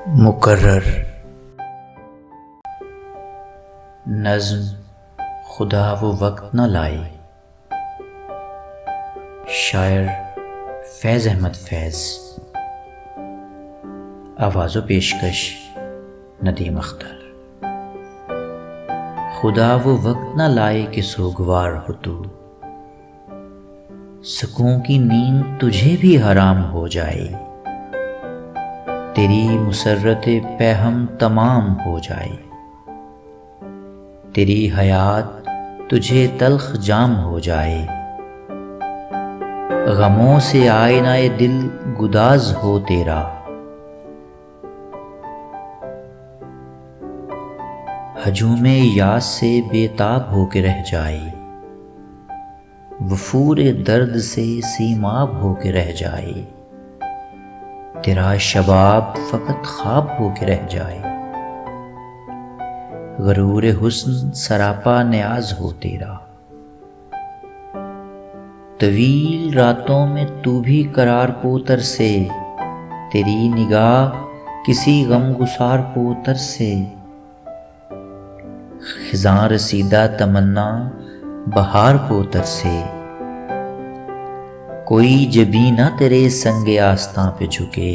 مقرر نظم خدا وہ وقت نہ لائے. شاعر فیض احمد فیض. آواز و پیشکش ندیم اختر. خدا وہ وقت نہ لائے کہ سوگوار ہو تو، سکون کی نیند تجھے بھی حرام ہو جائے، تیری مسرت پہم تمام ہو جائے، تیری حیات تجھے تلخ جام ہو جائے، غموں سے آئینہ دل گداز ہو تیرا، ہجوم یاس سے بے تاب ہو کے رہ جائے، وفور درد سے سیماب ہو کے رہ جائے، تیرا شباب فقط خواب ہو کے رہ جائے، غرور حسن سراپا نیاز ہو تیرا، طویل راتوں میں تو بھی قرار کو ترسے، تیری نگاہ کسی غم گسار کو ترسے، خزاں رسیدہ تمنا بہار کو ترسے، کوئی جبیں نہ تیرے سنگ آستاں پہ جھکے،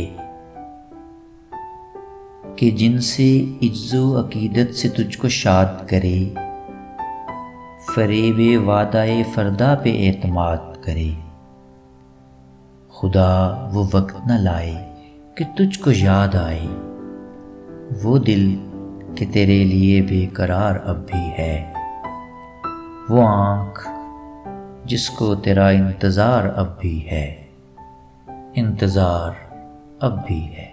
کہ جن سے عجز و عقیدت سے تجھ کو شاد کرے، فریب وعدہ فردا پہ اعتماد کرے. خدا وہ وقت نہ لائے کہ تجھ کو یاد آئے، وہ دل کہ تیرے لیے بے قرار اب بھی ہے، وہ آنکھ جس کو تیرا انتظار اب بھی ہے، انتظار اب بھی ہے.